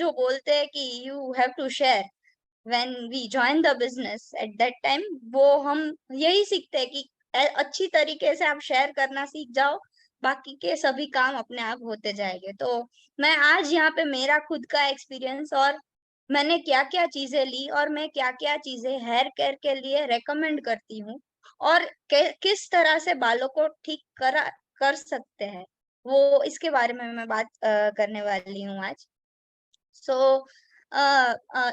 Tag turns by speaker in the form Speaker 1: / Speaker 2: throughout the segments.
Speaker 1: जो बोलते हैं कि you have to share when we join the business at that time, वो हम यही सीखते हैं कि अच्छी तरीके से आप शेयर करना सीख जाओ, बाकी के सभी काम अपने आप होते जाएंगे। तो मैं आज यहाँ पे मेरा खुद का एक्सपीरियंस और मैंने क्या क्या चीजें ली और मैं क्या क्या चीजें हेयर केयर के लिए रेकमेंड करती हूँ और किस तरह से बालों को ठीक कर सकते हैं, वो इसके बारे में मैं बात करने वाली हूँ आज। So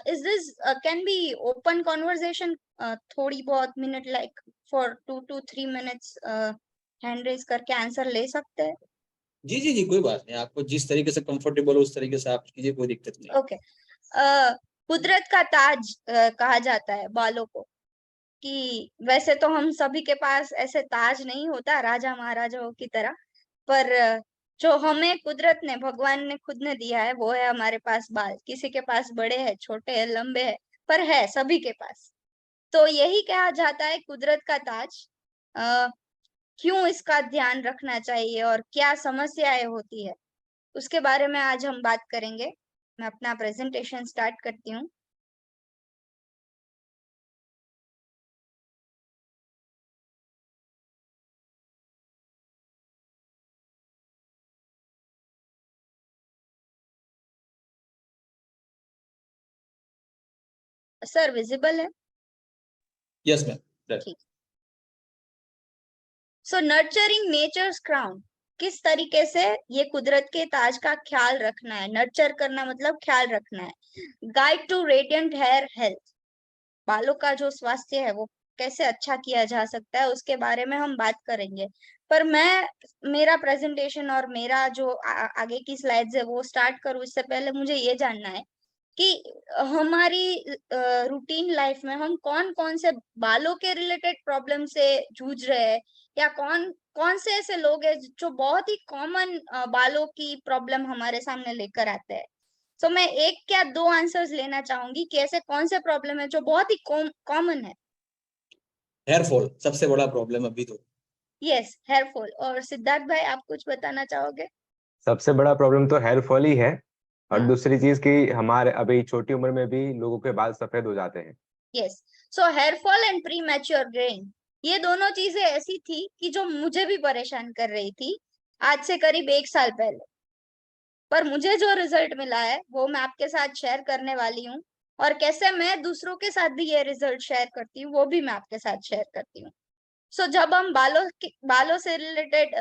Speaker 1: is this can be open conversation, थोड़ी बहुत minute, like for 2 to 3 minutes hand raise करके आंसर ले सकते हैं?
Speaker 2: जी जी जी, कोई बात नहीं, आपको जिस तरीके से कंफर्टेबल हो उस तरीके से आप कीजिए, कोई दिक्कत नहीं।
Speaker 1: ओके। कुदरत का ताज कहा जाता है बालों को, कि वैसे तो हम सभी के पास ऐसे ताज नहीं होता राजा महाराजाओं की तरह, पर जो हमें कुदरत ने, भगवान ने खुद ने दिया है वो है हमारे पास बाल। किसी के पास बड़े हैं, छोटे हैं, लंबे हैं, पर है सभी के पास। तो यही कहा जाता है कुदरत का ताज। आ, क्यों इसका ध्यान रखना चाहिए और क्या समस्याएं होती है, उसके बारे में आज हम बात करेंगे। मैं अपना प्रेजेंटेशन स्टार्ट करती हूँ। सर विजिबल है?
Speaker 2: Yes ma'am.
Speaker 1: ठीक। सो नर्चरिंग नेचर्स क्राउन, किस तरीके से ये कुदरत के ताज का ख्याल रखना है। नर्चर करना मतलब ख्याल रखना है। Guide to radiant hair health, बालों का जो स्वास्थ्य है वो कैसे अच्छा किया जा सकता है उसके बारे में हम बात करेंगे। पर मैं मेरा प्रेजेंटेशन और मेरा जो आगे की स्लाइड्स है वो स्टार्ट करूँ इससे पहले मुझे ये जानना है कि हमारी रूटीन लाइफ में हम कौन कौन से बालों के रिलेटेड प्रॉब्लम से जूझ रहे हैं, या कौन कौन से ऐसे लोग हैं जो बहुत ही कॉमन बालों की प्रॉब्लम हमारे सामने लेकर आते हैं। सो मैं एक या दो आंसर्स लेना चाहूंगी कि ऐसे कौन से प्रॉब्लम है जो बहुत ही कॉमन है।
Speaker 2: हेयर फॉल सबसे बड़ा प्रॉब्लम अभी तो।
Speaker 1: Yes, hair fall. और सिद्धार्थ भाई, आप कुछ बताना चाहोगे?
Speaker 3: सबसे बड़ा प्रॉब्लम तो हेयर फॉल ही है। और
Speaker 1: हाँ।
Speaker 3: दूसरी चीज कि हमारे अभी छोटी उम्र में भी लोगों के बाल सफेद हो जाते हैं।
Speaker 1: Yes. So here fall and pre mature greying, ये दोनों चीजें ऐसी थी कि जो मुझे भी परेशान कर रही थी आज से करीब 1 साल पहले। पर मुझे जो रिजल्ट मिला है वो मैं आपके साथ शेयर करने वाली हूँ, और कैसे मैं दूसरों के साथ भी ये रिजल्ट शेयर करती हूँ वो भी मैं आपके साथ शेयर करती हूँ। सो जब हम बालों से रिलेटेड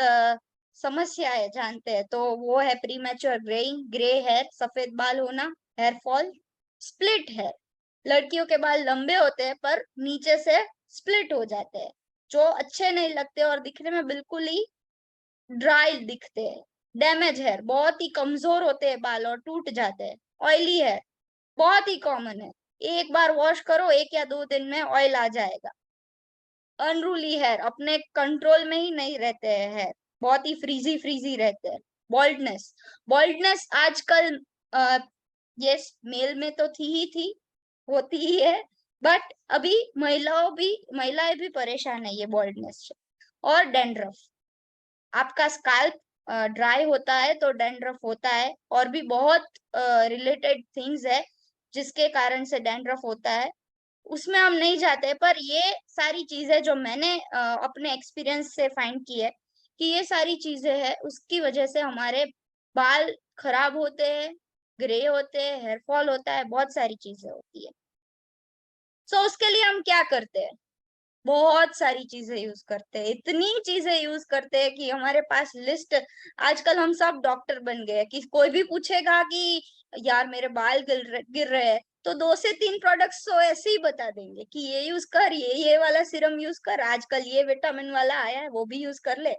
Speaker 1: समस्याएं जानते हैं तो वो है premature greying, grey hair, सफेद बाल होना, हेयर फॉल, स्प्लिट हेयर, लड़कियों के बाल लंबे होते हैं पर नीचे से स्प्लिट हो जाते हैं, जो अच्छे नहीं लगते और दिखने में बिल्कुल ही ड्राई दिखते हैं। डैमेज हेयर, बहुत ही कमजोर होते हैं बाल और टूट जाते हैं। ऑयली हेयर बहुत ही कॉमन है, एक बार वॉश करो 1 या 2 दिन में ऑयल आ जाएगा। अनरूली हेयर, अपने कंट्रोल में ही नहीं रहते हैं हेयर, बहुत ही फ्रीजी फ्रीजी रहते हैं। बॉल्डनेस, बॉल्डनेस आजकल यस मेल में तो थी होती ही है, बट अभी महिलाएं भी परेशान है ये बॉल्डनेस से। और डैंड्रफ, आपका स्कैल्प ड्राई होता है तो डैंड्रफ होता है, और भी बहुत रिलेटेड थिंग्स है जिसके कारण से डैंड्रफ होता है, उसमें हम नहीं जाते। पर ये सारी चीजें जो मैंने अपने एक्सपीरियंस से फाइंड की है कि ये सारी चीजें हैं, उसकी वजह से हमारे बाल खराब होते हैं, ग्रे होते हैं, हेयर फॉल होता है, बहुत सारी चीजें होती है। सो उसके लिए हम क्या करते हैं? बहुत सारी चीजें यूज करते हैं, इतनी चीजें यूज करते हैं कि हमारे पास लिस्ट। आजकल हम सब डॉक्टर बन गए हैं कि कोई भी पूछेगा कि यार मेरे बाल गिर रहे हैं तो 2 से 3 प्रोडक्ट्स तो ऐसे ही बता देंगे कि ये यूज कर, ये वाला सीरम यूज कर, आजकल ये विटामिन वाला आया है वो भी यूज कर ले,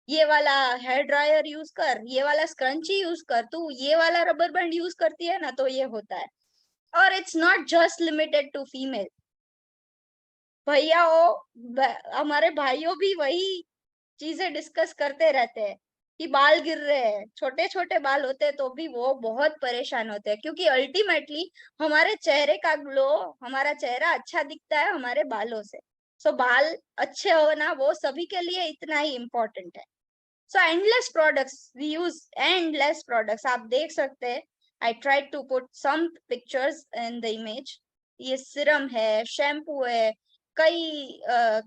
Speaker 1: ये वाला हेयर ड्रायर यूज कर, ये वाला स्क्रंची यूज कर, तू ये वाला रबर बैंड यूज करती है ना तो ये होता है। और it's not just limited to female, भैया हमारे भाइयों भी वही चीजें डिस्कस करते रहते हैं कि बाल गिर रहे हैं, छोटे छोटे बाल होते हैं तो भी वो बहुत परेशान होते हैं, क्योंकि अल्टीमेटली हमारे चेहरे का ग्लो, हमारा चेहरा अच्छा दिखता है हमारे बालों से। सो बाल अच्छे होना वो सभी के लिए इतना ही इम्पोर्टेंट है। So endless products we use, endless products आप देख सकते हैं I tried to put some pictures in the image. ये सिरम है, शैम्पू है, कई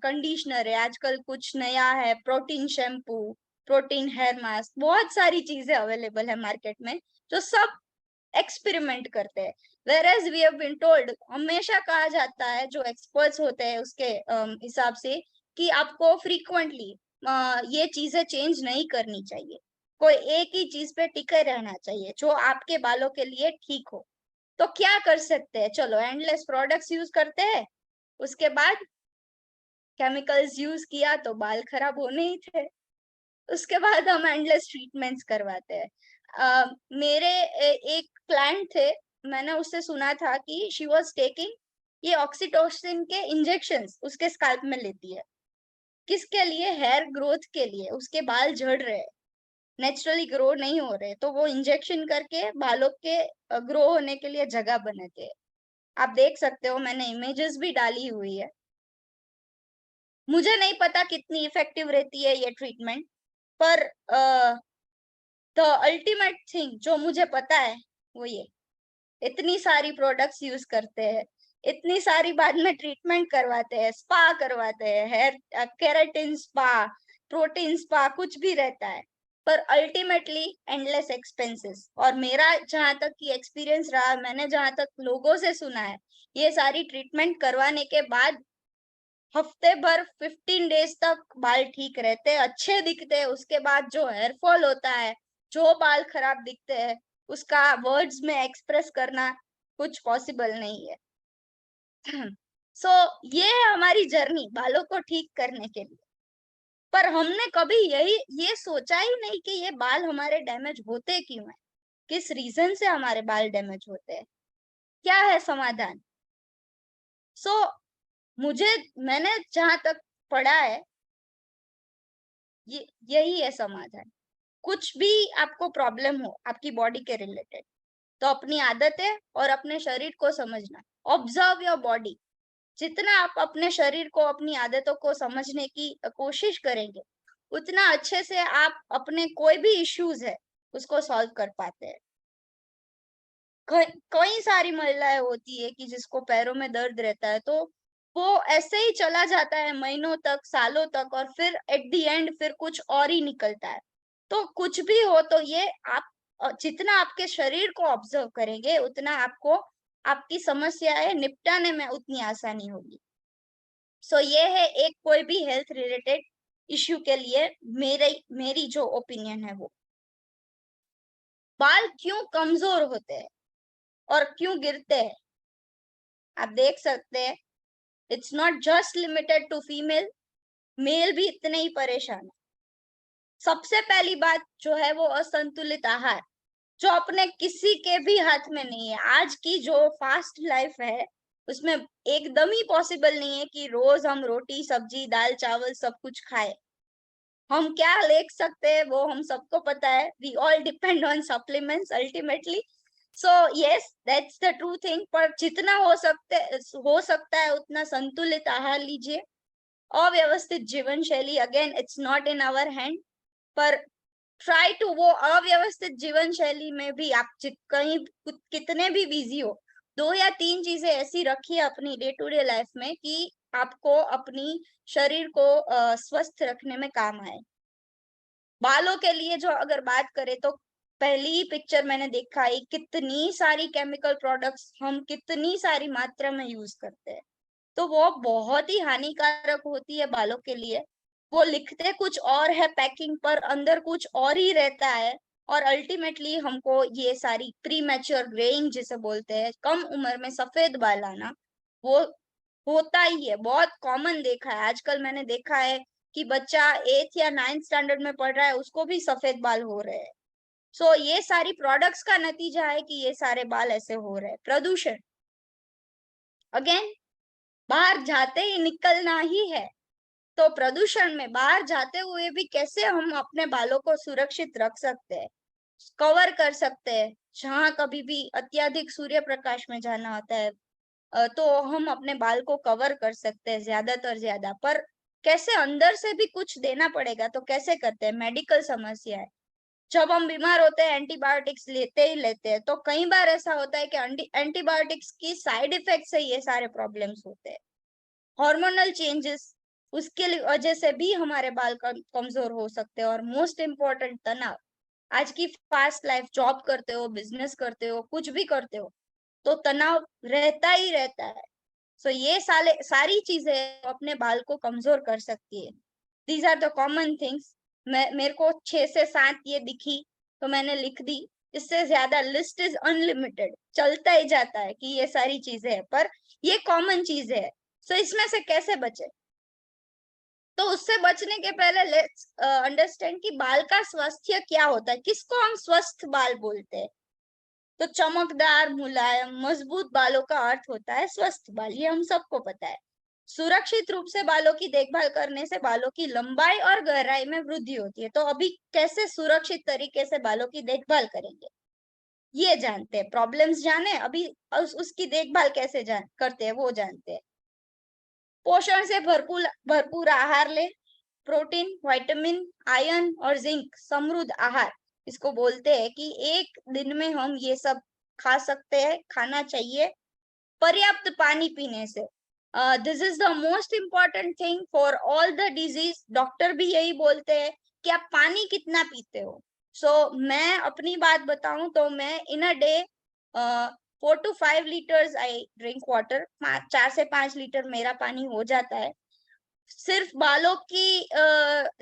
Speaker 1: कंडीशनर है, आजकल कुछ नया है, protein shampoo, protein hair mask, बहुत सारी चीजें अवेलेबल है मार्केट में जो सब एक्सपेरिमेंट करते हैं। Whereas we have been told, हमेशा कहा जाता है जो एक्सपर्ट्स होते हैं उसके हिसाब से कि आपको फ्रीक्वेंटली ये चीजें चेंज नहीं करनी चाहिए, कोई एक ही चीज पे टिके रहना चाहिए जो आपके बालों के लिए ठीक हो। तो क्या कर सकते हैं, चलो एंडलेस प्रोडक्ट्स यूज करते हैं, उसके बाद केमिकल्स यूज किया तो बाल खराब होने ही थे, उसके बाद हम एंडलेस ट्रीटमेंट्स करवाते हैं। मेरे एक क्लाइंट थे, मैंने उससे सुना था कि शी वाज टेकिंग ये ऑक्सीटोसिन के इंजेक्शंस उसके स्कैल्प में लेती है, किसके लिए, हेयर ग्रोथ के लिए, उसके बाल झड़ रहे हैं, नेचुरली ग्रो नहीं हो रहे, तो वो इंजेक्शन करके बालों के ग्रो होने के लिए जगह बनाते हैं। आप देख सकते हो, मैंने इमेजेस भी डाली हुई है। मुझे नहीं पता कितनी इफेक्टिव रहती है ये ट्रीटमेंट, पर द अल्टीमेट थिंग जो मुझे पता है वो ये, इतनी सारी प्रोडक्ट्स यूज करते हैं, इतनी सारी बाद में ट्रीटमेंट करवाते हैं, स्पा करवाते हैं, hair keratin spa, protein spa, कुछ भी रहता है, पर अल्टीमेटली एंडलेस एक्सपेंसेस। और मेरा जहां तक की एक्सपीरियंस रहा, मैंने जहां तक लोगों से सुना है, ये सारी ट्रीटमेंट करवाने के बाद हफ्ते भर 15 डेज तक बाल ठीक रहते हैं, अच्छे दिखते हैं, उसके बाद जो हेयर फॉल होता है, जो बाल खराब दिखते हैं, उसका वर्ड्स में एक्सप्रेस करना कुछ पॉसिबल नहीं है। सो ये है हमारी जर्नी बालों को ठीक करने के लिए, पर हमने कभी ये सोचा ही नहीं कि ये बाल हमारे डैमेज होते क्यों है, किस रीजन से हमारे बाल डैमेज होते हैं, क्या है समाधान। सो मैंने जहां तक पढ़ा है, यही है समाधान। कुछ भी आपको प्रॉब्लम हो आपकी बॉडी के रिलेटेड, तो अपनी आदतें और अपने शरीर को समझना, ऑब्जर्व योर बॉडी। जितना आप अपने शरीर को, अपनी आदतों को समझने की कोशिश करेंगे, उतना अच्छे से आप अपने कोई भी इश्यूज है उसको सॉल्व कर पाते हैं। कई सारी महिलाएं होती है कि जिसको पैरों में दर्द रहता है, तो वो ऐसे ही चला जाता है महीनों तक, सालों तक, और फिर एट द एंड फिर कुछ और ही निकलता है। तो कुछ भी हो, तो ये आप जितना आपके शरीर को ऑब्जर्व करेंगे, उतना आपको आपकी समस्याएं निपटाने में उतनी आसानी होगी। सो ये है एक कोई भी हेल्थ रिलेटेड इश्यू के लिए मेरी जो ओपिनियन है वो। बाल क्यों कमजोर होते हैं और क्यों गिरते हैं, आप देख सकते हैं, it's not just limited to female, male भी इतने ही परेशान है। सबसे पहली बात जो है वो असंतुलित आहार, जो अपने किसी के भी हाथ में नहीं है। आज की जो फास्ट लाइफ है उसमें एकदम ही पॉसिबल नहीं है कि रोज हम रोटी सब्जी दाल चावल सब कुछ खाए। हम क्या ले सकते हैं वो हम सबको पता है, we all depend on supplements ultimately. So yes, that's the true thing. पर जितना हो सकता है उतना संतुलित आहार लीजिए। अव्यवस्थित जीवन शैली, again it's not in our hand, पर ट्राई टू, वो अव्यवस्थित जीवन शैली में भी आप कहीं कितने भी बिजी हो, 2 या 3 चीजें ऐसी रखिए अपनी डे टू डे लाइफ में कि आपको अपनी शरीर को स्वस्थ रखने में काम आए। बालों के लिए जो अगर बात करें, तो पहली ही पिक्चर मैंने देखा है, कितनी सारी केमिकल प्रोडक्ट्स हम कितनी सारी मात्रा में यूज करते हैं, तो वो बहुत ही हानिकारक होती है बालों के लिए। वो लिखते कुछ और है पैकिंग पर, अंदर कुछ और ही रहता है, और अल्टीमेटली हमको ये सारी प्री मैच्योर ग्रेइंग जिसे बोलते हैं, कम उम्र में सफेद बाल आना, वो होता ही है, बहुत कॉमन देखा है। आजकल मैंने देखा है कि बच्चा 8th या 9th स्टैंडर्ड में पढ़ रहा है, उसको भी सफेद बाल हो रहे हैं। सो ये सारी प्रोडक्ट्स का नतीजा है कि ये सारे बाल ऐसे हो रहे हैं। प्रदूषण, अगेन बाहर जाते ही निकलना ही है, तो प्रदूषण में बाहर जाते हुए भी कैसे हम अपने बालों को सुरक्षित रख सकते हैं, कवर कर सकते हैं। जहां कभी भी अत्यधिक सूर्य प्रकाश में जाना होता है, तो हम अपने बाल को कवर कर सकते हैं ज्यादातर ज्यादा, पर कैसे अंदर से भी कुछ देना पड़ेगा, तो कैसे करते हैं, मेडिकल समस्या है। जब हम बीमार होते हैं एंटीबायोटिक्स लेते ही लेते हैं, तो कई बार ऐसा होता है कि एंटीबायोटिक्स की साइड इफेक्ट से ये सारे प्रॉब्लम्स होते हैं। हार्मोनल चेंजेस, उसके वजह से भी हमारे बाल कमजोर हो सकते हैं। और मोस्ट इम्पोर्टेंट तनाव। आज की फास्ट लाइफ, जॉब करते हो, बिजनेस करते हो, कुछ भी करते हो, तो तनाव रहता ही रहता है। सो ये सारी चीजें अपने बाल को कमजोर कर सकती है। These are the common things. मेरे को 6 से 7 ये दिखी तो मैंने लिख दी। इससे ज्यादा लिस्ट इज अनलिमिटेड, चलता ही जाता है कि ये सारी चीजें है, पर ये कॉमन चीजें है। सो इसमें से कैसे बचे? तो उससे बचने के पहले लेट्स अंडरस्टैंड कि बाल का स्वास्थ्य क्या होता है, किसको हम स्वस्थ बाल बोलते हैं। तो चमकदार, मुलायम, मजबूत बालों का अर्थ होता है स्वस्थ बाल, ये हम सबको पता है। सुरक्षित रूप से बालों की देखभाल करने से बालों की लंबाई और गहराई में वृद्धि होती है। तो अभी कैसे सुरक्षित तरीके से बालों की देखभाल करेंगे, ये जानते हैं। प्रॉब्लम्स जाने, अभी उसकी देखभाल कैसे करते हैं वो जानते हैं। पोषण से भरपूर भरपूर आहार ले। प्रोटीन, विटामिन, आयरन और जिंक समृद्ध आहार इसको बोलते हैं कि एक दिन में हम ये सब खा सकते हैं, खाना चाहिए। पर्याप्त पानी पीने से, this is the most important thing for all the disease. Doctor भी यही बोलते हैं कि आप पानी कितना पीते हो। मैं अपनी बात बताऊं तो मैं in a day 4 to 5 litres I drink water. 4 से 5 लीटर मेरा पानी हो जाता है। सिर्फ बालों की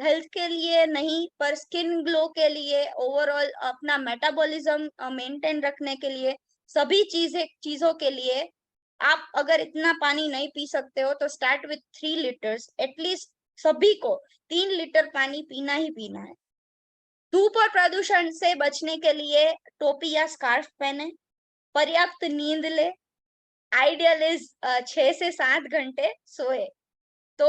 Speaker 1: हेल्थ के लिए नहीं, पर स्किन ग्लो के लिए, ओवरऑल अपना मेटाबॉलिज्म मेंटेन रखने के लिए, सभी चीजों के लिए। आप अगर इतना पानी नहीं पी सकते हो तो स्टार्ट विथ 3 लीटर्स एटलीस्ट। सभी को 3 लीटर पानी पीना ही पीना है। धूप और प्रदूषण से बचने के लिए टोपी या स्कार्फ पहने। पर्याप्त नींद ले। आइडियल इज 6 से 7 घंटे सोए, तो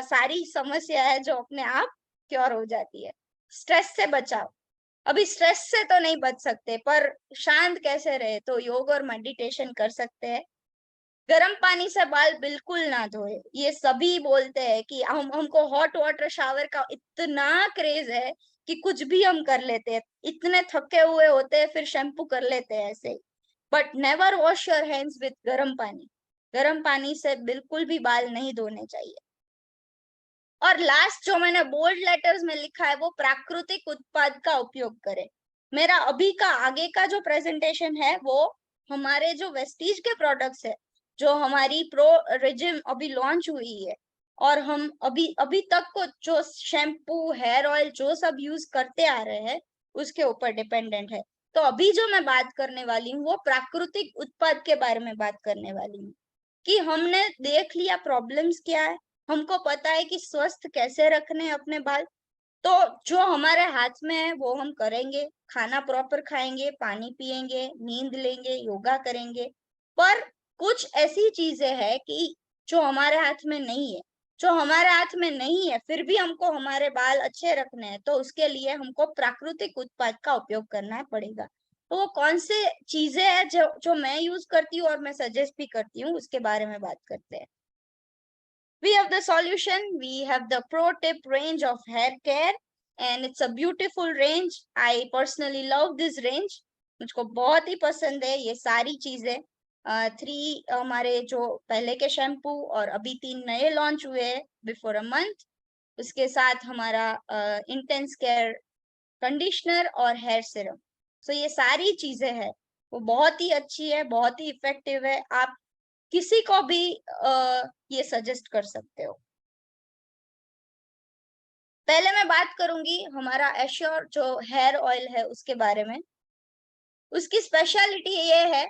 Speaker 1: सारी समस्या है जो अपने आप क्योर हो जाती है। स्ट्रेस से बचाओ। अभी स्ट्रेस से तो नहीं बच सकते, पर शांत कैसे रहे, तो योग और मेडिटेशन कर सकते हैं। गर्म पानी से बाल बिल्कुल ना धोए। ये सभी बोलते हैं कि हमको हॉट वाटर शावर का इतना क्रेज है कि कुछ भी हम कर लेते हैं, इतने थके हुए होते हैं फिर शैम्पू कर लेते हैं ऐसे। But never wash your hands with गर्म पानी। गर्म पानी से बिल्कुल भी बाल नहीं धोने चाहिए। और लास्ट जो मैंने बोल्ड लेटर्स में लिखा है वो प्राकृतिक उत्पाद का उपयोग करें। मेरा अभी का आगे का जो प्रेजेंटेशन है वो हमारे जो वेस्टीज के प्रोडक्ट्स है, जो हमारी प्रो रेजिम अभी लॉन्च हुई है, और हम अभी तक को जो शैम्पू, हेयर ऑयल जो सब यूज करते आ रहे हैं उसके ऊपर डिपेंडेंट है। तो अभी जो मैं बात करने वाली हूँ वो प्राकृतिक उत्पाद के बारे में बात करने वाली हूँ, कि हमने देख लिया प्रॉब्लम्स क्या है, हमको पता है कि स्वस्थ कैसे रखने हैं अपने बाल। तो जो हमारे हाथ में है वो हम करेंगे। खाना प्रॉपर खाएंगे, पानी पिएंगे, नींद लेंगे, योगा करेंगे। पर कुछ ऐसी चीजें हैं कि जो हमारे हाथ में नहीं है। जो हमारे हाथ में नहीं है फिर भी हमको हमारे बाल अच्छे रखने हैं, तो उसके लिए हमको प्राकृतिक उत्पाद का उपयोग करना पड़ेगा। तो वो कौन से चीजें हैं जो मैं यूज करती हूँ और मैं सजेस्ट भी करती हूँ, उसके बारे में बात करते हैं। We have the solution. We have the pro tip range of hair care, and it's a beautiful range. I personally love this range. मुझको बहुत ही पसंद है ये सारी चीजें। 3 हमारे जो पहले के शैम्पू और अभी 3 नए लॉन्च हुए हैं बिफोर अ मंथ। उसके साथ हमारा इंटेंस केयर कंडीशनर और हेयर सीरम। सो ये सारी चीजें है वो बहुत ही अच्छी है, बहुत ही इफेक्टिव है। आप किसी को भी ये सजेस्ट कर सकते हो। पहले मैं बात करूंगी हमारा एश्योर जो हेयर ऑयल है उसके बारे में। उसकी स्पेशलिटी ये है,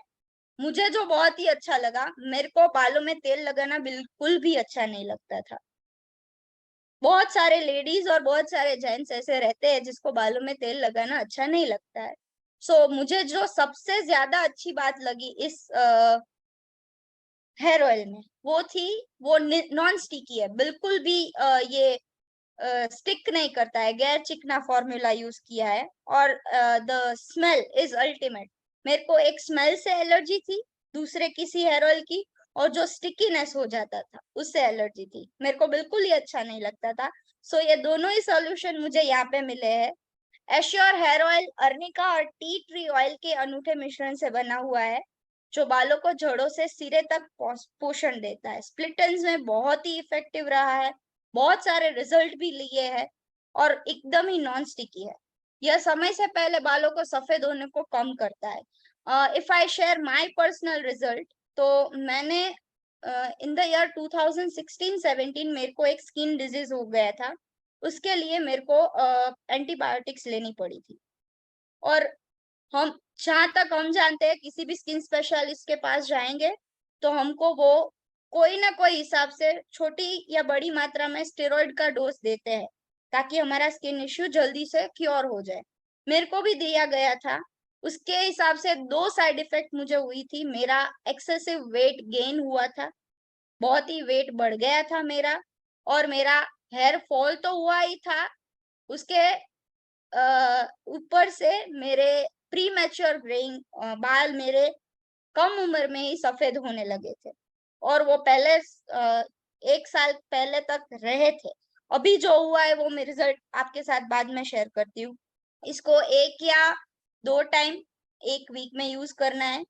Speaker 1: मुझे जो बहुत ही अच्छा लगा, मेरे को बालों में तेल लगाना बिल्कुल भी अच्छा नहीं लगता था। बहुत सारे लेडीज और बहुत सारे जेंट्स ऐसे रहते हैं जिसको बालों में तेल लगाना अच्छा नहीं लगता है। सो मुझे जो सबसे ज्यादा अच्छी बात लगी इस हेयर ऑयल में वो थी, वो नॉन स्टिकी है, बिल्कुल भी ये स्टिक नहीं करता है, गैर चिकना फॉर्मूला यूज किया है। और द स्मेल इज अल्टीमेट। मेरे को एक स्मेल से एलर्जी थी दूसरे किसी हेयर ऑयल की, और जो स्टिकीनेस हो जाता था उससे एलर्जी थी, मेरे को बिल्कुल ही अच्छा नहीं लगता था। सो ये दोनों ही सॉल्यूशन मुझे यहाँ पे मिले हैं। एश्योर हेयर ऑयल अर्निका और टी ट्री ऑयल के अनूठे मिश्रण से बना हुआ है, जो बालों को जड़ों से सिरे तक पोषण देता है। स्प्लिट एंड्स में बहुत ही इफेक्टिव रहा है, बहुत सारे रिजल्ट भी लिए हैं और एकदम ही नॉन स्टिकी है। यह समय से पहले बालों को सफेद होने को कम करता है। If I share my personal result, तो मैंने इन द ईयर 2016-17 मेरे को एक स्किन डिजीज हो गया था, उसके लिए मेरे को एंटीबायोटिक्स लेनी पड़ी थी। और हम जहां तक हम जानते हैं, किसी भी स्किन स्पेशलिस्ट के पास जाएंगे तो हमको वो कोई ना कोई हिसाब से छोटी या बड़ी मात्रा में स्टेरॉइड का डोज देते हैं, ताकि हमारा स्किन इश्यू जल्दी से क्योर हो जाए। मेरे को भी दिया गया था, उसके हिसाब से 2 साइड इफेक्ट मुझे हुई थी। मेरा एक्सेसिव वेट गेन हुआ था, बहुत ही वेट बढ़ गया था मेरा, और मेरा हेयर फॉल तो हुआ ही था, उसके ऊपर से मेरे प्री मैच्योर ग्रेइंग बाल मेरे कम उम्र में ही सफेद होने लगे थे, और वो पहले 1 साल पहले तक रहे थे। अभी जो हुआ है वो मैं रिजल्ट आपके साथ बाद में शेयर करती हूँ। इसको 1 या 2 टाइम 1 वीक में यूज करना है।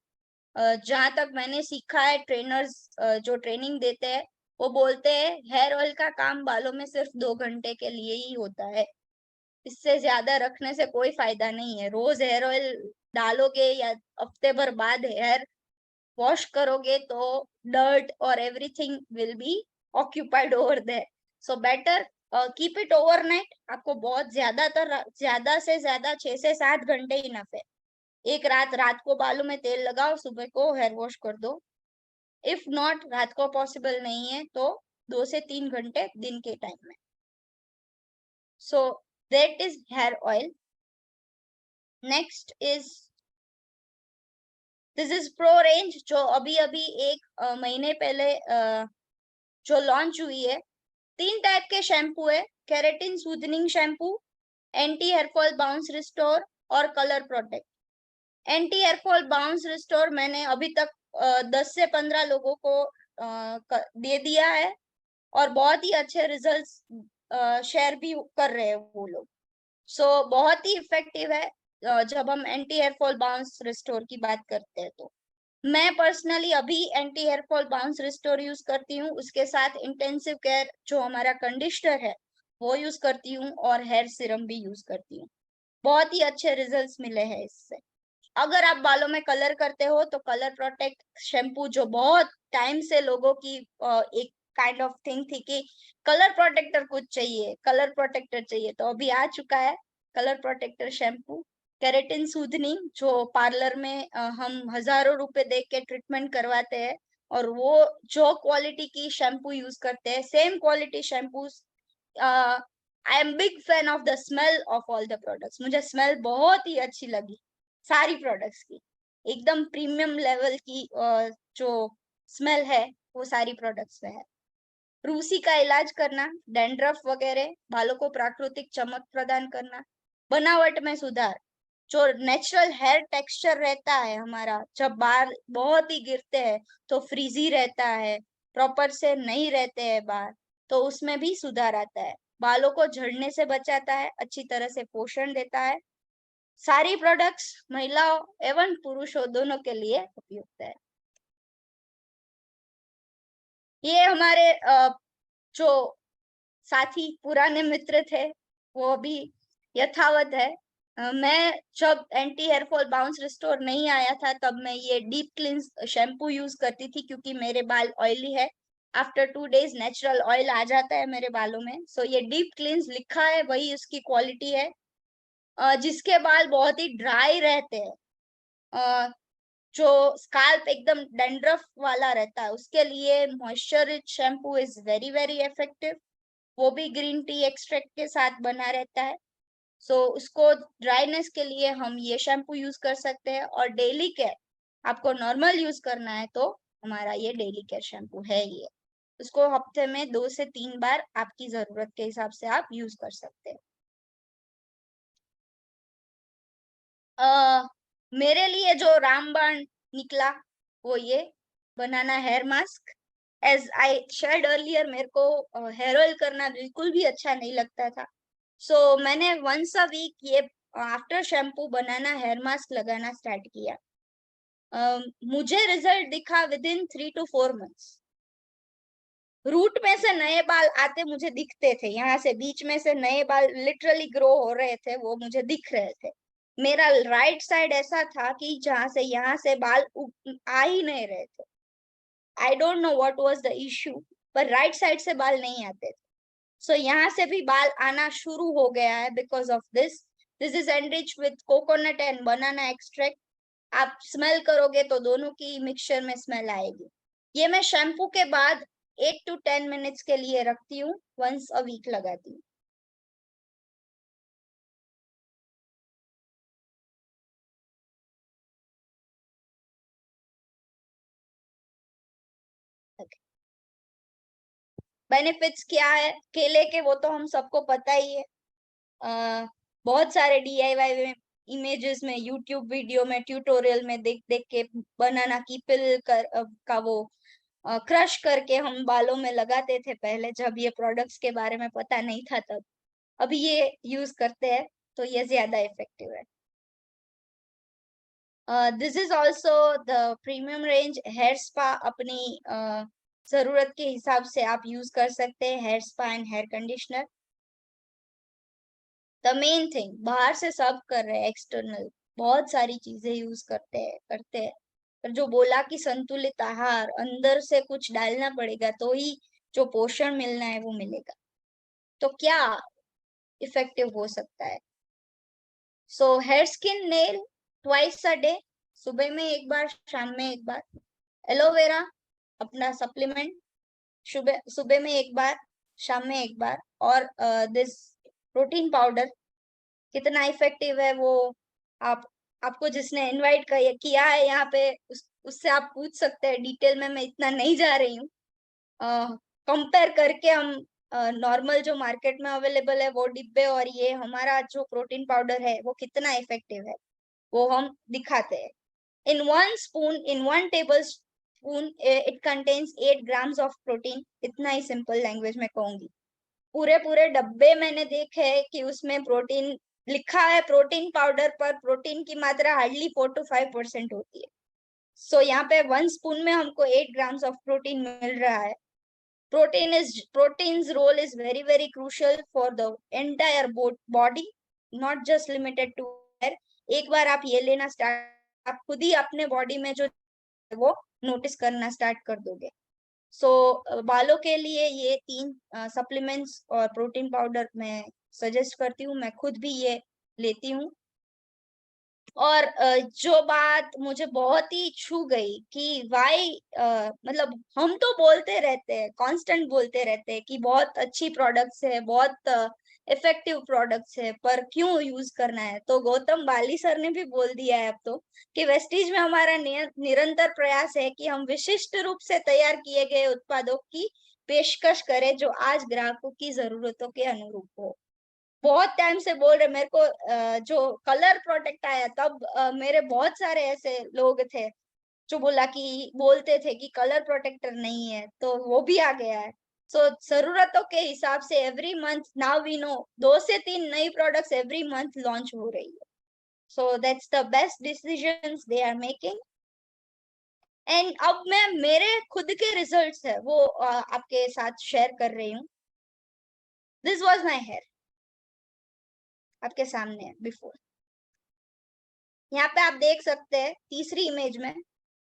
Speaker 1: जहां तक मैंने सीखा है, ट्रेनर्स जो ट्रेनिंग देते हैं वो बोलते हैं हेयर ऑयल का काम बालों में सिर्फ 2 घंटे के लिए ही होता है, इससे ज्यादा रखने से कोई फायदा नहीं है। रोज हेयर ऑयल डालोगे या हफ्ते भर बाद हेयर वॉश करोगे तो डर्ट और everything will be occupied over there, so better keep it overnight. आपको बहुत ज्यादा से ज्यादा 6 से 7 घंटे इनफ है। एक रात को बालों में तेल लगाओ, सुबह को हेयर वॉश कर दो। इफ नॉट, रात को पॉसिबल नहीं है तो 2 से 3 घंटे दिन के टाइम में। So that is here oil. Next is this is pro range, जो अभी 1 महीने पहले जो लॉन्च हुई है। 3 टाइप के शैम्पू है, keratin soothing shampoo, anti hair fall bounce restore और colour protect. Anti hair fall bounce restore मैंने अभी तक 10 से 15 लोगों को दे दिया है, और बहुत ही अच्छे रिजल्ट्स शेयर भी कर रहे हैं वो लोग। सो बहुत ही इफेक्टिव है जब हम एंटी हेयरफॉल बाउंस रिस्टोर की बात करते हैं तो। मैं पर्सनली अभी anti hair fall bounce restore use करती हूँ, उसके साथ इंटेंसिव केयर जो हमारा कंडीशनर है वो यूज करती हूँ, और हेयर सीरम भी यूज करती हूँ। बहुत ही अच्छे रिजल्ट्स मिले हैं इससे। अगर आप बालों में कलर करते हो तो कलर प्रोटेक्ट शैम्पू, जो बहुत टाइम से लोगों की एक काइंड ऑफ थिंग थी कि कलर प्रोटेक्टर कुछ चाहिए, कलर प्रोटेक्टर चाहिए, तो अभी आ चुका है colour protector shampoo. Keratin soothing, जो पार्लर में हम हजारों रुपए दे के ट्रीटमेंट करवाते हैं, और वो जो क्वालिटी की शैम्पू यूज करते हैं, same quality shampoos. I am big fan of the smell of all the products. मुझे स्मेल बहुत ही अच्छी लगी सारी प्रोडक्ट्स की, एकदम प्रीमियम लेवल की जो स्मेल है वो सारी प्रोडक्ट्स में है। रूसी का इलाज करना, डैंड्रफ वगैरह, बालों को प्राकृतिक चमक प्रदान करना, बनावट में सुधार, जो नेचुरल हेयर टेक्सचर रहता है हमारा, जब बाल बहुत ही गिरते हैं तो फ्रीजी रहता है, प्रॉपर से नहीं रहते हैं बाल, तो उसमें भी सुधार आता है। बालों को झड़ने से बचाता है, अच्छी तरह से पोषण देता है। सारी प्रोडक्ट्स महिलाओं एवं पुरुषों दोनों के लिए उपयुक्त है। ये हमारे जो साथी पुराने मित्र थे वो अभी यथावत है। मैं जब anti hair fall bounce restore नहीं आया था तब मैं ये डीप क्लींस शैम्पू यूज करती थी, क्योंकि मेरे बाल ऑयली है। आफ्टर 2 डेज नेचुरल ऑयल आ जाता है मेरे बालों में। सो ये डीप क्लींस लिखा है, वही उसकी क्वालिटी है। जिसके बाल बहुत ही ड्राई रहते हैं, जो स्काल्प एकदम डैंड्रफ वाला रहता है, उसके लिए moisture rich shampoo is very very effective. वो भी ग्रीन टी एक्सट्रैक्ट के साथ बना रहता है। सो उसको ड्राइनेस के लिए हम ये शैम्पू यूज कर सकते हैं। और डेली केयर आपको नॉर्मल यूज करना है तो हमारा ये डेली केयर शैम्पू है। ये उसको हफ्ते में 2 से 3 बार आपकी जरूरत के हिसाब से आप यूज कर सकते हैं। मेरे लिए जो रामबाण निकला वो ये banana hair mask. As I shared earlier, मेरे को हेयर ऑयल करना बिल्कुल भी अच्छा नहीं लगता था। सो मैंने वंस अ वीक ये after shampoo banana hair mask लगाना स्टार्ट किया, मुझे रिजल्ट दिखा within 3 to 4 months। Root में से नए बाल आते मुझे दिखते थे, यहाँ से बीच में से नए बाल लिटरली ग्रो हो रहे थे, वो मुझे दिख रहे थे। मेरा राइट साइड ऐसा था कि जहां से यहाँ से बाल आ ही नहीं रहे थे। I don't know what was the issue, पर राइट साइड से बाल नहीं आते थे। सो यहाँ से भी बाल आना शुरू हो गया है because of this. This is enrich with coconut and banana extract. आप स्मेल करोगे तो दोनों की मिक्सचर में स्मेल आएगी। ये मैं शैम्पू के बाद 8 to 10 मिनट्स के लिए रखती हूँ, वंस अ वीक लगाती हूँ। बेनिफिट्स क्या है केले के, वो तो हम सबको पता ही है। बहुत सारे DIY में इमेजेस में, यूट्यूब वीडियो में, ट्यूटोरियल में देख देख के बनाना की पिल का वो क्रश करके हम बालों में लगाते थे पहले, जब ये प्रोडक्ट्स के बारे में पता नहीं था तब। अभी ये यूज करते हैं तो ये ज्यादा इफेक्टिव है। This is also the premium range hair spa. अपनी जरूरत के हिसाब से आप यूज कर सकते हैं hair spa and hair conditioner. The main thing, बाहर से सब कर रहे हैं, एक्सटर्नल बहुत सारी चीजें यूज करते हैं, पर जो बोला कि संतुलित आहार, अंदर से कुछ डालना पड़ेगा तो ही जो पोषण मिलना है वो मिलेगा। तो क्या इफेक्टिव हो सकता है? So here skin nail twice a day, सुबह में एक बार, शाम में एक बार। एलोवेरा अपना सप्लीमेंट, सुबह सुबह में एक बार, शाम में एक बार। और दिस प्रोटीन पाउडर कितना इफेक्टिव है वो आपको जिसने इनवाइट किया है यहाँ पे उससे आप पूछ सकते हैं डिटेल में, मैं इतना नहीं जा रही हूँ। कंपेयर करके हम नॉर्मल जो मार्केट में अवेलेबल है वो डिब्बे और ये हमारा जो प्रोटीन पाउडर है वो कितना इफेक्टिव है वो हम दिखाते हैं। इन 1 table spoon it contains 8 grams of protein. इतना ही सिंपल लैंग्वेज में कहूंगी। पूरे डब्बे मैंने देखे हैं कि उसमें प्रोटीन लिखा है प्रोटीन पाउडर पर, प्रोटीन की मात्रा हार्डली 4 to 5% होती है। सो यहाँ पे 1 स्पून में हमको 8 grams ऑफ प्रोटीन मिल रहा है। protein's role is very crucial for the entire body, not just limited to hair। एक बार आप ये लेना स्टार्ट, आप खुद ही अपने बॉडी में जो वो नोटिस करना स्टार्ट कर दोगे। सो बालों के लिए ये 3 सप्लीमेंट्स और प्रोटीन पाउडर मैं सजेस्ट करती हूँ, मैं खुद भी ये लेती हूँ। और जो बात मुझे बहुत ही छू गई कि वाई मतलब हम तो बोलते रहते हैं, कांस्टेंट बोलते रहते हैं कि बहुत अच्छी प्रोडक्ट्स है, बहुत इफेक्टिव प्रोडक्ट्स है, पर क्यों यूज करना है? तो गौतम बाली सर ने भी बोल दिया है अब तो कि वेस्टीज में हमारा निरंतर प्रयास है कि हम विशिष्ट रूप से तैयार किए गए उत्पादों की पेशकश करें जो आज ग्राहकों की जरूरतों के अनुरूप हो। बहुत टाइम से बोल रहे मेरे को, जो कलर प्रोटेक्ट आया तब मेरे बहुत सारे ऐसे लोग थे जो बोलते थे कि कलर प्रोटेक्टर नहीं है, तो वो भी आ गया है। सो जरूरतों के हिसाब से every month now we know 2 से 3 नई प्रोडक्ट्स एवरी मंथ लॉन्च हो रही है। So that's the best decisions they are making. And अब मैं मेरे खुद के रिजल्ट्स है वो आपके साथ शेयर कर रही हूँ। दिस वाज माय हेयर, आपके सामने है बिफोर। यहाँ पे आप देख सकते हैं तीसरी इमेज में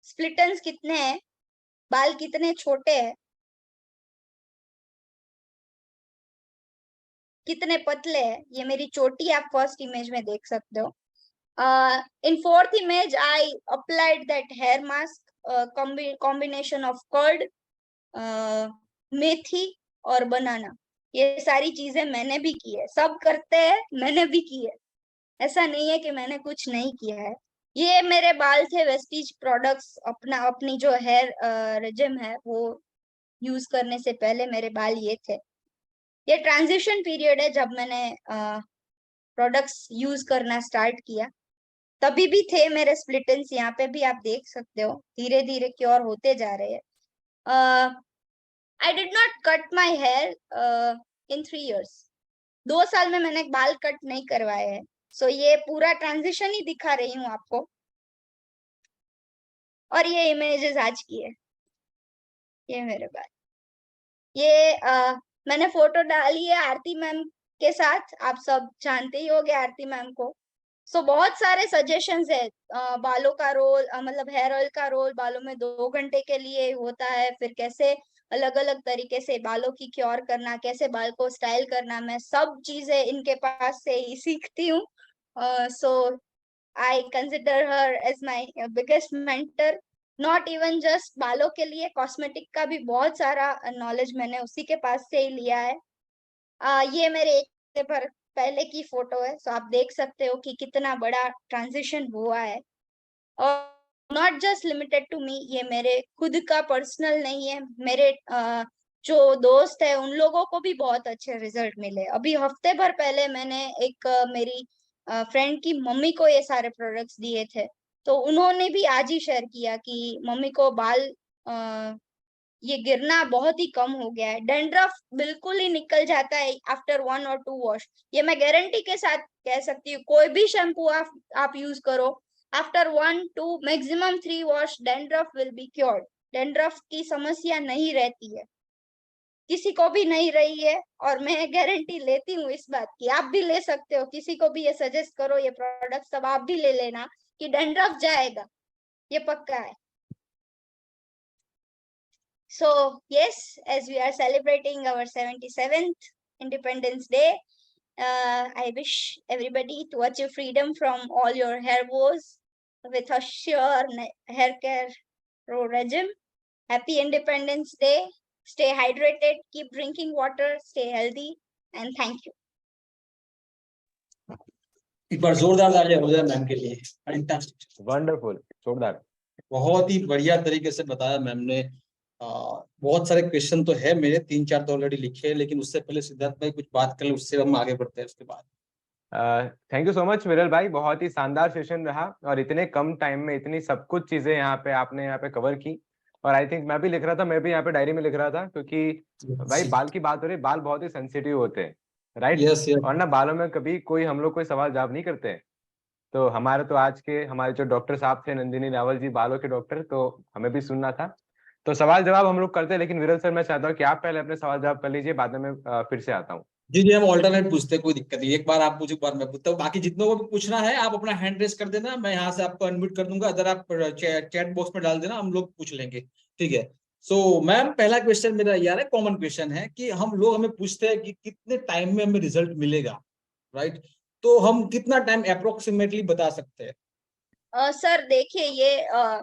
Speaker 1: स्प्लिटन्स कितने हैं, बाल कितने छोटे हैं, कितने पतले हैं। ये मेरी चोटी आप फर्स्ट इमेज में देख सकते हो। In fourth image I applied that hair mask combination of curd, methi और बनाना। ये सारी चीजें मैंने भी की है, सब करते हैं, मैंने भी की है, ऐसा नहीं है कि मैंने कुछ नहीं किया है। ये मेरे बाल थे वेस्टीज प्रोडक्ट्स, अपनी जो हेयर रेजिम है वो यूज करने से पहले मेरे बाल ये थे। ये ट्रांजिशन पीरियड है जब मैंने प्रोडक्ट्स यूज करना स्टार्ट किया, तभी भी थे मेरे स्प्लिटेंस। यहाँ पे भी आप देख सकते हो धीरे धीरे क्योर होते जा रहे हैं। I did not cut my here in 3 years। 2 साल में मैंने बाल कट नहीं करवाए हैं। सो ये पूरा ट्रांजिशन ही दिखा रही हूँ आपको। और ये इमेजेस आज की है, ये मेरे पास। ये मैंने फोटो डाली है आरती मैम के साथ, आप सब जानते ही होंगे आरती मैम को। सो बहुत सारे सजेशंस है, बालों का रोल, मतलब हेयर ऑयल का रोल बालों में 2 घंटे के लिए होता है, फिर कैसे अलग अलग तरीके से बालों की क्योर करना, कैसे बाल को स्टाइल करना, मैं सब चीजें इनके पास से ही सीखती हूँ। So I consider her as my biggest mentor. Not even just बालों के लिए, कॉस्मेटिक का भी बहुत सारा नॉलेज मैंने उसी के पास से ही लिया है। ये मेरे 1 हफ्ते भर पहले की फोटो है, सो आप देख सकते हो कि कितना बड़ा ट्रांजिशन हुआ है। और not just limited to me, ये मेरे खुद का पर्सनल नहीं है, मेरे जो दोस्त है उन लोगों को भी बहुत अच्छे रिजल्ट मिले। अभी हफ्ते भर पहले मैंने एक मेरी फ्रेंड की मम्मी को ये सारे प्रोडक्ट्स दिए थे, तो उन्होंने भी आज ही शेयर किया कि मम्मी को बाल ये गिरना बहुत ही कम हो गया है, डैंड्रफ बिल्कुल ही निकल जाता है आफ्टर 1 और 2 वॉश। ये मैं गारंटी के साथ कह सकती हूँ, कोई भी शैम्पू आप यूज करो, after 1 2 maximum 3 wash dandruff will be cured. Dandruff की समस्या नहीं रहती है, किसी को भी नहीं रही है, और मैं गारंटी लेती हूँ इस बात की। आप भी ले सकते हो, किसी को भी ये सजेस्ट करो ये प्रोडक्ट, सब आप भी ले लेना कि डैंड्रफ जाएगा, ये पक्का है। So yes, as we are celebrating our 77th Independence Day, I wish everybody to achieve freedom from all your hair woes with a sure hair care regime. Happy Independence Day. Stay hydrated, keep drinking water, stay healthy, and thank you.
Speaker 2: एक बार जोरदार तालियां हो जाए ma'am के लिए। Fantastic,
Speaker 3: wonderful, जोरदार।
Speaker 2: बहुत ही बढ़िया तरीके से बताया मैम ने। बहुत सारे क्वेश्चन तो है मेरे, 3-4 तो ऑलरेडी लिखे हैं, लेकिन उससे पहले सिद्धार्थ भाई कुछ बात कर ले, उससे हम आगे बढ़ते हैं उसके बाद।
Speaker 3: थैंक यू सो मच विरल भाई, बहुत ही शानदार सेशन रहा, और इतने कम टाइम में इतनी सब कुछ चीजें आपने यहाँ पे कवर की। और आई थिंक मैं भी लिख रहा था, मैं भी यहाँ पे डायरी में लिख रहा था, क्योंकि भाई बाल की बात हो रही, बाल बहुत ही सेंसिटिव होते हैं, राइट?
Speaker 2: Yes yes.
Speaker 3: और ना बालों में कभी कोई हम लोग कोई सवाल जवाब नहीं करते हैं। तो हमारे तो आज के हमारे जो डॉक्टर साहब थे, नंदिनी रावल जी, बालों के डॉक्टर, तो हमें भी सुनना था। तो सवाल जवाब हम लोग करते हैं, लेकिन विरल सर मैं चाहता हूँ कि आप पहले अपने सवाल जवाब कर लीजिए, बाद में मैं फिर से आता हूँ।
Speaker 2: जी जी, हम ऑल्टरनेट पूछते हैं, कोई दिक्कत नहीं। एक बार आप पूछो, एक बार मैं पूछता हूँ। बाकी जितनों को भी पूछना है आप अपना हैंड रेस कर देना, मैं यहाँ से आपको अनम्यूट कर दूंगा, अगर आप चैट बॉक्स में डाल देना, हम लोग पूछ लेंगे, ठीक है? सो मैम, पहला क्वेश्चन मेरा यार है, कॉमन क्वेश्चन है कि हम लोग हमें पूछते हैं कि कितने टाइम में हमें रिजल्ट मिलेगा, राइट? तो हम कितना टाइम अप्रोक्सीमेटली बता सकते हैं?
Speaker 1: सर देखिए, ये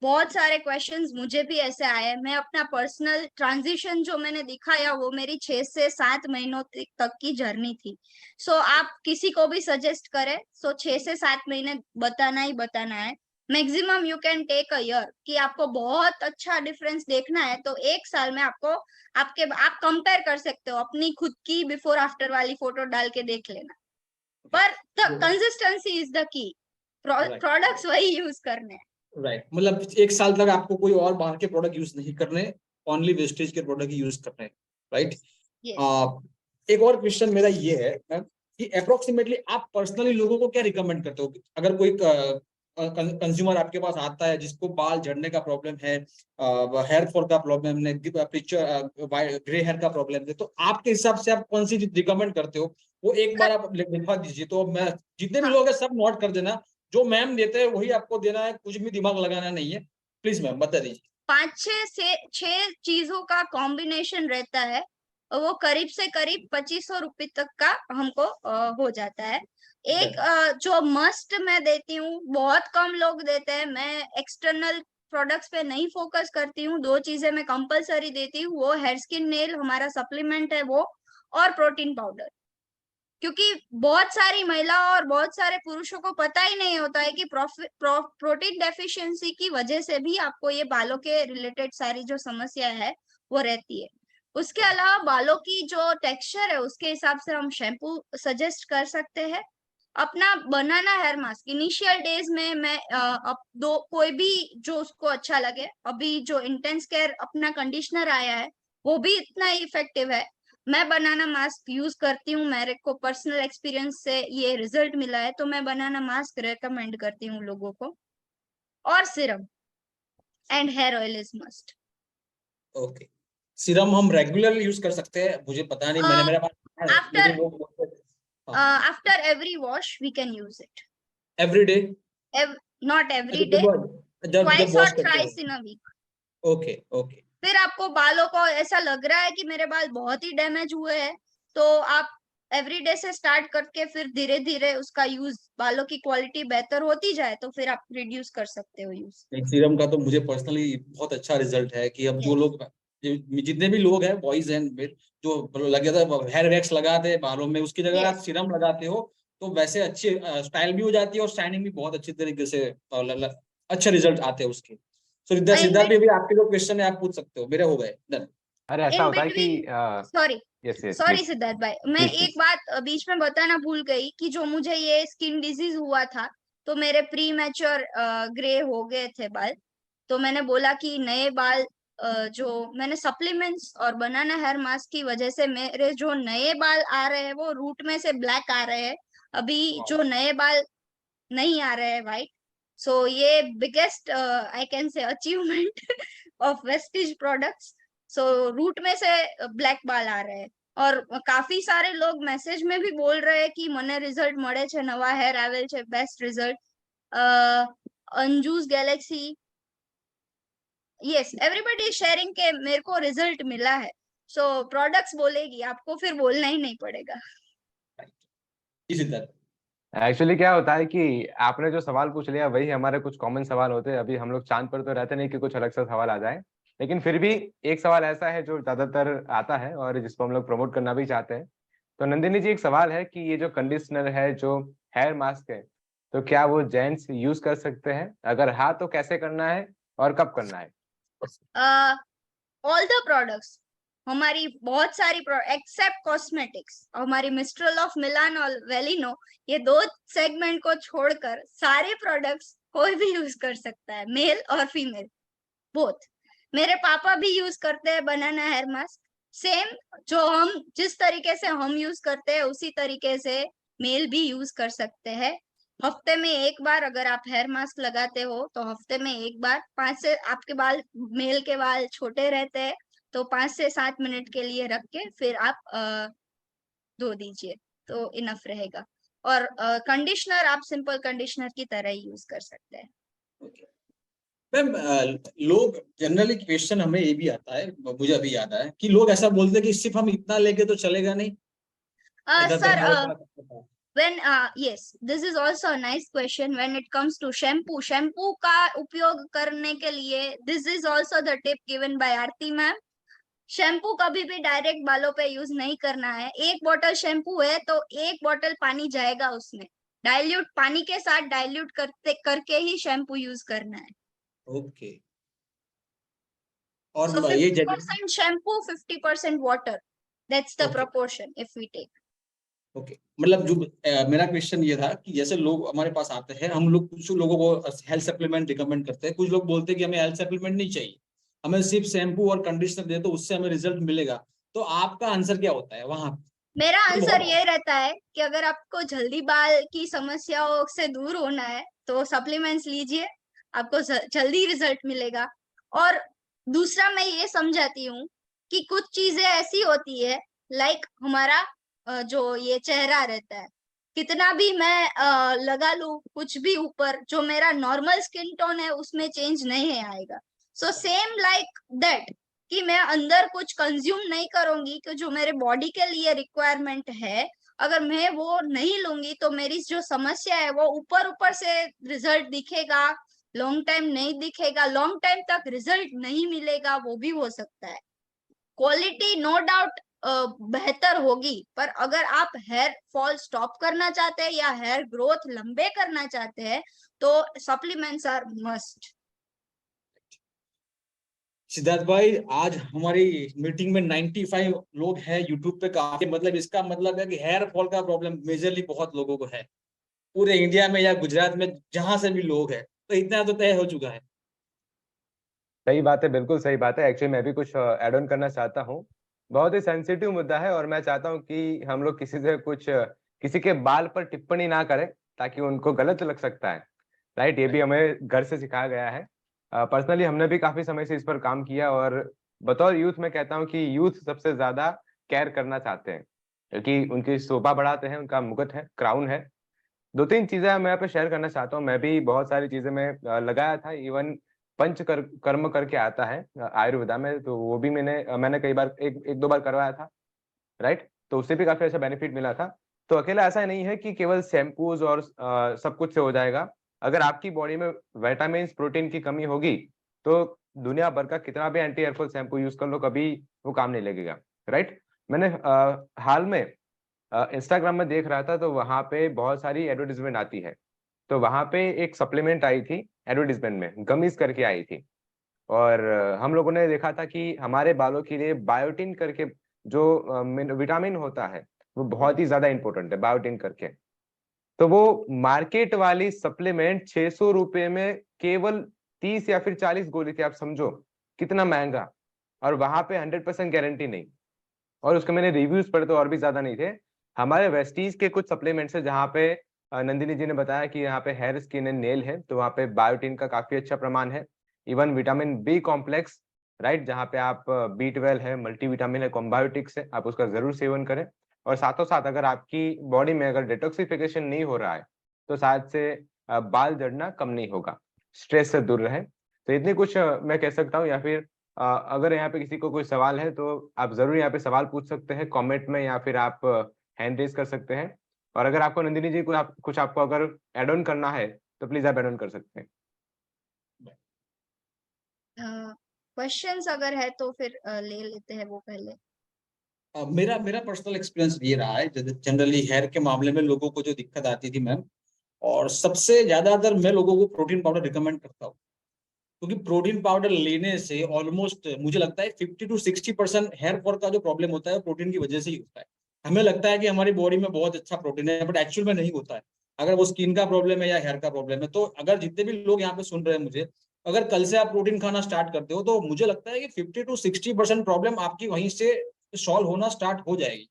Speaker 1: बहुत सारे क्वेश्चंस मुझे भी ऐसे आए। मैं अपना पर्सनल ट्रांजिशन जो मैंने दिखाया वो मेरी 6 से 7 महीनों तक की जर्नी थी। सो आप किसी को भी सजेस्ट करें, सो 6 से 7 महीने बताना ही बताना है। Maximum you can take a year, कि आपको बहुत अच्छा डिफरेंस देखना है तो 1 साल में आपको आप कंपेयर कर सकते हो, अपनी खुद की बिफोर आफ्टर वाली फोटो डाल के देख लेना। पर consistency is the key, products वही यूज करने हैं।
Speaker 2: राइट, मतलब 1 साल तक आपको कोई और बाहर के प्रोडक्ट यूज नहीं करने, ओनली वेस्टेज के प्रोडक्ट यूज करने, राइट? एक और क्वेश्चन मेरा ये है मैम कि अप्रोक्सीमेटली आप पर्सनली लोगों को क्या रिकमेंड करते हो? अगर कोई कंज्यूमर आपके पास आता है जिसको बाल झड़ने का प्रॉब्लम है, हेयर फॉल का प्रॉब्लम है, ग्रे हेयर का प्रॉब्लम है, तो आपके हिसाब से आप कौन सी रिकमेंड करते हो? वो एक बार आप लिखवा दीजिए, तो मैं जितने भी लोग हैं सब नोट कर देना, जो मैम देते हैं वही आपको देना है, कुछ भी दिमाग लगाना नहीं है। प्लीज मैम बता दीजिए।
Speaker 1: 5-6 से 6 चीजों का कॉम्बिनेशन रहता है, और वो करीब से करीब 2500 रुपए तक का हमको हो जाता है। एक जो मस्ट मैं देती हूँ, बहुत कम लोग देते हैं, मैं एक्सटर्नल प्रोडक्ट्स पे नहीं फोकस करती हूँ। 2 चीजें मैं कंपलसरी देती हूँ, वो हेयर स्किन नेल हमारा सप्लीमेंट है वो, और प्रोटीन पाउडर। क्योंकि बहुत सारी महिला और बहुत सारे पुरुषों को पता ही नहीं होता है कि प्रोटीन डेफिशिएंसी की वजह से भी आपको ये बालों के रिलेटेड सारी जो समस्या है वो रहती है। उसके अलावा बालों की जो टेक्सचर है उसके हिसाब से हम शैम्पू सजेस्ट कर सकते हैं। अपना banana hair mask initial days में मैं कोई भी जो उसको अच्छा लगे, अभी जो इंटेंस केयर अपना कंडीशनर आया है वो भी इतना ही इफेक्टिव है। मैं बनाना मास्क यूज करती हूँ, मेरे को पर्सनल एक्सपीरियंस से ये रिजल्ट मिला है, तो मैं बनाना मास्क रेकमेंड करती हूँ लोगों को। और serum and hair oil is must.
Speaker 2: Okay, serum हम रेगुलर यूज कर सकते हैं? मुझे पता नहीं, मैंने मेरा पास है, लेकिन
Speaker 1: आफ्टर
Speaker 2: लोग बोलते हैं
Speaker 1: after every wash we can use it.
Speaker 2: Every day?
Speaker 1: Not every
Speaker 2: अच्छा,
Speaker 1: डे,
Speaker 2: जब जब
Speaker 1: ट्वाइस और
Speaker 2: वॉश करते
Speaker 1: थ्राइस
Speaker 2: हैं।
Speaker 1: In a week.
Speaker 2: Okay okay.
Speaker 1: फिर आपको बालों को ऐसा लग रहा है कि मेरे बाल बहुत ही डैमेज हुए हैं, तो आप एवरीडे से स्टार्ट करके फिर धीरे धीरे उसका यूज, बालों की क्वालिटी बेहतर होती जाए तो फिर आप रिड्यूस कर सकते हो यूज।
Speaker 2: सीरम का तो मुझे पर्सनली बहुत अच्छा रिजल्ट है कि अब जो
Speaker 1: Yes.
Speaker 2: लोग, जितने भी लोग हैं बॉयज एंड मेल, जो लगे था हेयर वैक्स लगाते हैं बालों में, उसकी जगह आप
Speaker 1: Yes.
Speaker 2: सीरम लगाते हो तो वैसे अच्छी स्टाइल भी हो जाती है और शाइनिंग भी बहुत अच्छी तरीके से अच्छे रिजल्ट आते हैं उसके। सो
Speaker 1: इन
Speaker 2: सिद्धार्थ भी आपके जो क्वेश्चन है आप पूछ सकते हो, मेरे हो गए डन।
Speaker 3: अरे ऐसा होता है कि
Speaker 1: between, sorry
Speaker 3: yes yes
Speaker 1: sorry
Speaker 3: please
Speaker 1: Siddharth भाई, मैं
Speaker 3: प्लीज
Speaker 1: एक
Speaker 3: प्लीज।
Speaker 1: बात बीच में बताना भूल गई कि जो मुझे ये स्किन डिजीज हुआ था, तो मेरे प्री मैच्योर ग्रे हो गए थे बाल। तो मैंने बोला कि नए बाल, जो मैंने सप्लीमेंट्स और बनाना हेयर मास्क की वजह से मेरे जो नए बाल आ रहे हैं वो रूट में से ब्लैक आ रहे हैं, अभी जो नए बाल नहीं आ रहे हैं वाइट। सो ये biggest I can say achievement of Vestige products. So root में से ब्लैक बाल आ रहे हैं, और काफी सारे लोग मैसेज में भी बोल रहे हैं कि મને રિઝલ્ટ મળે છે, નવા હેર આવેલ છે, best result. Anju's galaxy, yes everybody sharing के मेरे को रिजल्ट मिला है। सो प्रोडक्ट्स बोलेगी, आपको फिर बोलना ही नहीं पड़ेगा।
Speaker 2: जी सिद्धार्थ।
Speaker 3: एक्चुअली क्या होता है कि आपने जो सवाल पूछ लिया वही हमारे कुछ कॉमन सवाल होते हैं। अभी हम लोग चांद पर तो रहते नहीं कि कुछ अलग सा सवाल आ जाए, लेकिन फिर भी एक सवाल ऐसा है जो ज्यादातर आता है और जिसको हम लोग प्रमोट करना भी चाहते हैं। तो नंदिनी जी, एक सवाल है कि ये जो कंडीशनर है, जो हेयर मास्क है, तो क्या वो जेंट्स यूज कर सकते हैं? अगर हाँ तो कैसे करना है और कब करना है?
Speaker 1: ऑल द प्रोडक्ट्स, हमारी बहुत सारी एक्सेप्ट कॉस्मेटिक्स, हमारी मिस्ट्रल ऑफ मिलान और वेलिनो, ये दो सेगमेंट को छोड़कर सारे प्रोडक्ट्स कोई भी यूज कर सकता है, मेल और फीमेल बोथ। मेरे पापा भी यूज करते हैं बनाना हेयर मास्क, सेम जो हम जिस तरीके से हम यूज करते हैं उसी तरीके से मेल भी यूज कर सकते हैं। हफ्ते में एक बार अगर आप हेयर मास्क लगाते हो तो हफ्ते में एक बार 5 से, आपके बाल, मेल के बाल छोटे रहते हैं तो 5 से 7 मिनट के लिए रख के फिर आप धो दीजिए तो इनफ रहेगा। और कंडीशनर आप सिंपल कंडीशनर की तरह ही यूज कर सकते हैं।
Speaker 2: मैम, लोग जनरली क्वेश्चन हमें ये भी आता है, मुझे अभी याद आया कि लोग ऐसा बोलते हैं कि सिर्फ हम इतना लेके तो चलेगा नहीं, इधर तो
Speaker 1: सर,
Speaker 2: हमारे पास।
Speaker 1: when yes, this is also a nice question when it comes to shampoo का उपयोग करने के लिए, this is also the tip given by Aarti ma'am. Shampoo कभी भी डायरेक्ट बालों पे यूज नहीं करना है। एक बोतल शैम्पू है तो एक बोतल पानी जाएगा उसमें, डाइल्यूट पानी के साथ डाइल्यूट करके ही शैम्पू यूज करना है।
Speaker 2: ओके। और
Speaker 1: So
Speaker 2: ये
Speaker 1: 50% shampoo, 50% water, that's the
Speaker 2: okay
Speaker 1: proportion if we take।
Speaker 2: Okay, मतलब जो मेरा क्वेश्चन ये था कि जैसे लोग हमारे पास आते हैं, हम लोग कुछ लोगों को हेल्थ सप्लीमेंट रिकमेंड करते हैं, कुछ लोग बोलते हैं कि हमें हेल्थ सप्लीमेंट नहीं चाहिए, हमें सिर्फ शैम्पू और कंडीशनर दे तो उससे हमें रिजल्ट मिलेगा। तो आपका आंसर क्या होता है वहां?
Speaker 1: मेरा
Speaker 2: तो
Speaker 1: आंसर ये
Speaker 2: बहुत
Speaker 1: रहता है कि अगर आपको जल्दी बाल की समस्याओं से दूर होना है तो सप्लीमेंट्स लीजिए, आपको जल्दी रिजल्ट मिलेगा। और दूसरा मैं ये समझाती हूँ कि कुछ चीजें ऐसी होती है, लाइक हमारा जो ये चेहरा रहता है, कितना भी मैं लगा लूं कुछ भी ऊपर, जो मेरा नॉर्मल स्किन टोन है उसमें चेंज नहीं आएगा। सो सेम लाइक दैट, कि मैं अंदर कुछ कंज्यूम नहीं करूंगी कि जो मेरे बॉडी के लिए रिक्वायरमेंट है, अगर मैं वो नहीं लूंगी तो मेरी जो समस्या है वो ऊपर ऊपर से रिजल्ट दिखेगा, लॉन्ग टाइम नहीं दिखेगा, लॉन्ग टाइम तक रिजल्ट नहीं मिलेगा, वो भी हो सकता है। क्वालिटी नो डाउट बेहतर होगी, पर अगर आप हेयर फॉल स्टॉप करना चाहते हैं या हेयर ग्रोथ लंबे करना चाहते हैं तो सप्लीमेंट्स आर मस्ट।
Speaker 2: सिद्धार्थ भाई, आज हमारी मीटिंग में 95 लोग हैं यूट्यूब पे काफी, मतलब इसका मतलब है कि हेयर फॉल का प्रॉब्लम मेजरली बहुत लोगों को है, पूरे इंडिया में या गुजरात में जहां से भी लोग हैं, तो इतना तो तय हो चुका है।
Speaker 3: सही बात है, बिल्कुल सही बात है। एक्चुअली मैं भी कुछ ऐड ऑन करना चाहता हूँ बहुत ही सेंसिटिव मुद्दा है और मैं चाहता हूँ कि हम लोग किसी के बाल पर टिप्पणी ना करें ताकि उनको गलत लग सकता है, राइट? ये भी हमें घर से सिखाया गया है। पर्सनली हमने भी काफी समय से इस पर काम किया और बतौर यूथ मैं कहता हूँ कि यूथ सबसे ज्यादा केयर करना चाहते हैं क्योंकि उनकी शोभा बढ़ाते हैं, उनका मुकुट है, क्राउन है। 2-3 चीजें मैं यहाँ पे शेयर करना चाहता हूँ। मैं भी बहुत सारी चीजें मैं लगाया था, इवन कर्म करके आता है आयुर्वेदा में, तो वो भी मैंने कई बार एक दो बार करवाया था, राइट? तो उससे भी काफी अच्छा बेनिफिट मिला था। तो अकेला ऐसा नहीं है कि केवल शैम्पूज और सब कुछ से हो जाएगा। अगर आपकी बॉडी में विटामिन प्रोटीन की कमी होगी तो दुनिया भर का कितना भी एंटी हेयरफॉल शैम्पू यूज कर लो, कभी वो काम नहीं लगेगा, राइट? मैंने हाल में इंस्टाग्राम में देख रहा था तो वहां पे बहुत सारी एडवर्टीजमेंट आती है। तो वहां पे एक सप्लीमेंट आई थी एडवर्टीजमेंट में, गमीज करके आई थी। और हम लोगों ने देखा था कि हमारे बालों के लिए बायोटिन करके जो विटामिन होता है वो बहुत ही ज्यादा इंपॉर्टेंट है, बायोटिन करके। तो वो मार्केट वाली सप्लीमेंट 600 रुपए में केवल 30 या फिर 40 गोली थी। आप समझो कितना महंगा, और वहां पे 100% गारंटी नहीं। और उसके मैंने रिव्यूज पढ़े तो और भी ज्यादा नहीं थे। हमारे वेस्टीज के कुछ सप्लीमेंट्स है जहाँ पे नंदिनी जी ने बताया कि यहाँ पे हेयर स्किन एंड नेल है, तो वहाँ पे बायोटिन का काफी अच्छा प्रमाण है। Even vitamin B complex, right, जहाँ पे आप B12 है, मल्टीविटामिन है, कॉम्बायोटिक्स है, आप उसका जरूर सेवन करें। और साथों साथ अगर आपकी बॉडी में अगर डिटॉक्सिफिकेशन नहीं हो रहा है तो शायद से बाल झड़ना कम नहीं होगा। स्ट्रेस से दूर रहे। तो इतनी कुछ मैं कह सकता हूँ। या फिर अगर यहाँ पे किसी को कोई सवाल है तो आप जरूर यहाँ पे सवाल पूछ सकते हैं कमेंट में, या फिर आप हैंड रेज कर सकते हैं। और अगर आपको नंदिनी जी कुछ आपको अगर एड ऑन करना है तो प्लीज आप एड ऑन कर सकते हैं।
Speaker 1: क्वेश्चंस अगर है तो फिर ले लेते हैं वो पहले।
Speaker 2: मेरा मेरा पर्सनल एक्सपीरियंस ये रहा है, जनरली हेयर के मामले में लोगों को जो दिक्कत आती थी मैम, और सबसे ज्यादातर मैं लोगों को प्रोटीन पाउडर रिकमेंड करता हूँ, क्योंकि प्रोटीन पाउडर लेने से ऑलमोस्ट मुझे लगता है 50 to 60% हेयर फॉल का जो प्रॉब्लम होता है प्रोटीन की वजह से ही होता है। हमें लगता है कि हमारी बॉडी में बहुत अच्छा प्रोटीन है, बट एक्चुअल में नहीं होता है। अगर वो स्किन का प्रॉब्लम है या हेयर का प्रॉब्लम है, तो अगर जितने भी लोग यहाँ पे सुन रहे हैं मुझे, अगर कल से आप प्रोटीन खाना स्टार्ट करते हो तो मुझे लगता है कि 50 to 60% प्रॉब्लम आपकी वहीं से सॉल्व होना स्टार्ट हो जाएगी।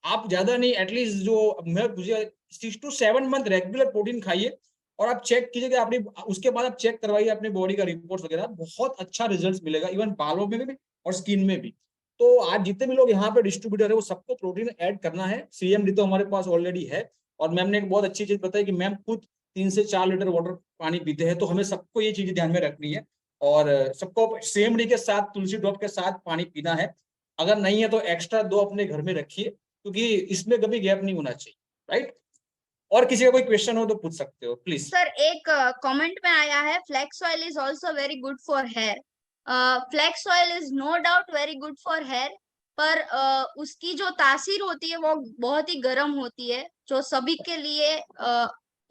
Speaker 2: आप ज्यादा नहीं, एटलीस्ट जो मैं मुझे 6 to 7 मंथ रेगुलर प्रोटीन खाइए, और आप चेक कीजिए कि आपने उसके बाद आप चेक करवाइए अपनी बॉडी का रिपोर्ट्स वगैरह, बहुत अच्छा रिजल्ट मिलेगा, इवन बालों में भी और स्किन में भी। तो आज जितने भी लोग यहाँ पे डिस्ट्रीब्यूटर है वो सबको प्रोटीन ऐड करना है। CMD तो हमारे पास ऑलरेडी है, और मैम ने एक बहुत अच्छी चीज बताई कि मैम खुद 3 से 4 लीटर वाटर पानी पीते हैं, तो हमें सबको ये चीजें ध्यान में रखनी है। और सबको CMD के साथ तुलसी ड्रॉप के साथ पानी पीना है। अगर नहीं है तो एक्स्ट्रा 2 अपने घर में रखिए, क्योंकि इसमें कभी गैप नहीं होना चाहिए, राइट? और किसी का कोई क्वेश्चन हो तो पूछ सकते हो प्लीज।
Speaker 1: सर एक कमेंट में आया है, flax oil is also very good for hair. Flax oil is no doubt very good for hair, पर उसकी जो तासीर होती है वो बहुत ही गर्म होती है, जो सभी के लिए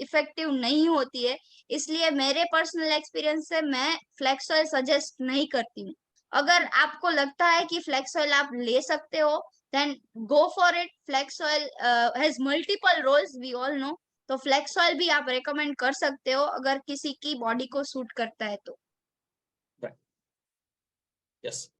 Speaker 1: इफेक्टिव नहीं होती है। इसलिए मेरे पर्सनल एक्सपीरियंस से मैं फ्लैक्स ऑयल सजेस्ट नहीं करती हूँ। अगर आपको लगता है कि फ्लैक्स ऑयल आप ले सकते हो, then go for it. Flax oil has multiple roles, we all know. तो फ्लेक्स ऑयल भी आप रेकमेंड कर सकते हो अगर किसी की बॉडी को सूट करता है तो।
Speaker 2: यस।